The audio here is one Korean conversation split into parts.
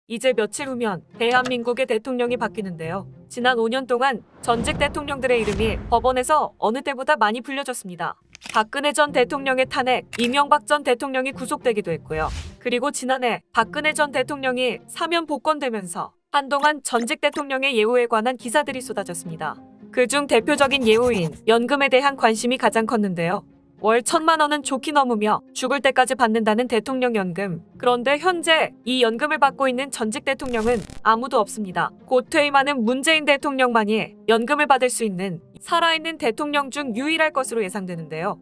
이제 며칠 후면 대한민국의 대통령이 바뀌는데요. 지난 5년 동안 전직 대통령들의 이름이 법원에서 어느 때보다 많이 불려졌습니다. 박근혜 전 대통령의 탄핵, 이명박 전 대통령이 구속되기도 했고요. 그리고 지난해 박근혜 전 대통령이 사면 복권되면서 한동안 전직 대통령의 예우에 관한 기사들이 쏟아졌습니다. 그중 대표적인 예우인 연금에 대한 관심이 가장 컸는데요. 월 1,000만 원은 좋게 넘으며 죽을 때까지 받는다는 대통령 연금. 그런데 현재 이 연금을 받고 있는 전직 대통령은 아무도 없습니다. 곧 퇴임하는 문재인 대통령만이 연금을 받을 수 있는 살아있는 대통령 중 유일할 것으로 예상되는데요.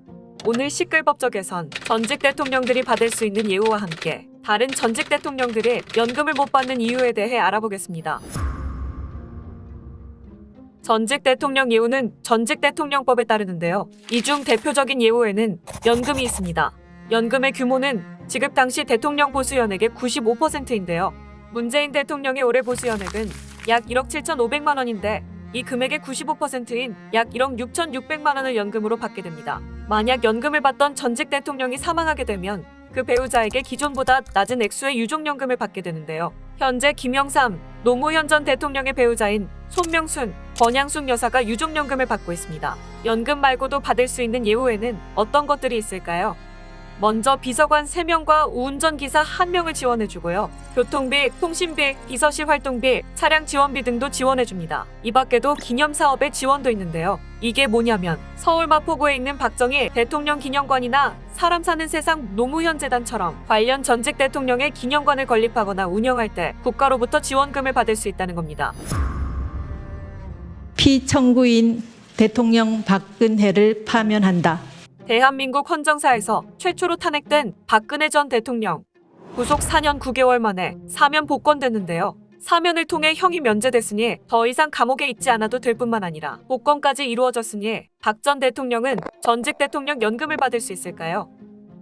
오늘 시끌법적에선 전직 대통령들이 받을 수 있는 예우와 함께 다른 전직 대통령들이 연금을 못 받는 이유에 대해 알아보겠습니다. 전직 대통령 예우는 전직 대통령법에 따르는데요. 이 중 대표적인 예우에는 연금이 있습니다. 연금의 규모는 지급 당시 대통령 보수연액의 95%인데요. 문재인 대통령의 올해 보수연액은 약 1억 7,500만 원인데 이 금액의 95%인 약 1억 6,600만 원을 연금으로 받게 됩니다. 만약 연금을 받던 전직 대통령이 사망하게 되면 그 배우자에게 기존보다 낮은 액수의 유족연금을 받게 되는데요. 현재 김영삼, 노무현 전 대통령의 배우자인 손명순, 권양숙 여사가 유족연금을 받고 있습니다. 연금 말고도 받을 수 있는 예우에는 어떤 것들이 있을까요? 먼저 비서관 3명과 운전기사 1명을 지원해주고요. 교통비, 통신비, 비서실 활동비, 차량 지원비 등도 지원해줍니다. 이 밖에도 기념사업의 지원도 있는데요. 이게 뭐냐면 서울 마포구에 있는 박정희 대통령 기념관이나 사람 사는 세상 노무현 재단처럼 관련 전직 대통령의 기념관을 건립하거나 운영할 때 국가로부터 지원금을 받을 수 있다는 겁니다. 피청구인 대통령 박근혜를 파면한다. 대한민국 헌정사에서 최초로 탄핵된 박근혜 전 대통령. 구속 4년 9개월 만에 사면 복권됐는데요. 사면을 통해 형이 면제됐으니 더 이상 감옥에 있지 않아도 될 뿐만 아니라 복권까지 이루어졌으니 박 전 대통령은 전직 대통령 연금을 받을 수 있을까요?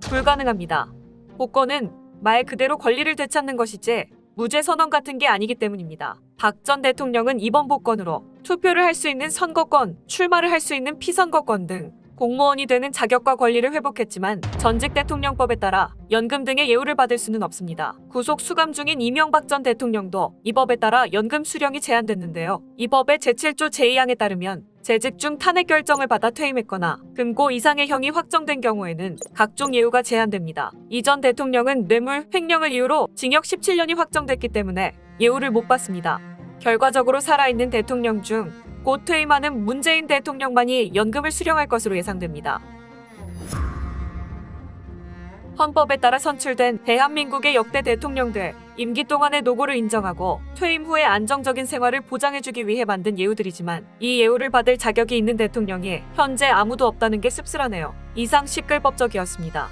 불가능합니다. 복권은 말 그대로 권리를 되찾는 것이지 무죄 선언 같은 게 아니기 때문입니다. 박 전 대통령은 이번 복권으로 투표를 할 수 있는 선거권, 출마를 할 수 있는 피선거권 등 공무원이 되는 자격과 권리를 회복했지만 전직 대통령법에 따라 연금 등의 예우를 받을 수는 없습니다. 구속 수감 중인 이명박 전 대통령도 이 법에 따라 연금 수령이 제한됐는데요. 이 법의 제7조 제2항에 따르면 재직 중 탄핵 결정을 받아 퇴임했거나 금고 이상의 형이 확정된 경우에는 각종 예우가 제한됩니다. 이 전 대통령은 뇌물, 횡령을 이유로 징역 17년이 확정됐기 때문에 예우를 못 받습니다. 결과적으로 살아있는 대통령 중 곧 퇴임하는 문재인 대통령만이 연금을 수령할 것으로 예상됩니다. 헌법에 따라 선출된 대한민국의 역대 대통령들, 임기 동안의 노고를 인정하고 퇴임 후에 안정적인 생활을 보장해주기 위해 만든 예우들이지만 이 예우를 받을 자격이 있는 대통령이 현재 아무도 없다는 게 씁쓸하네요. 이상 시끌법적이었습니다.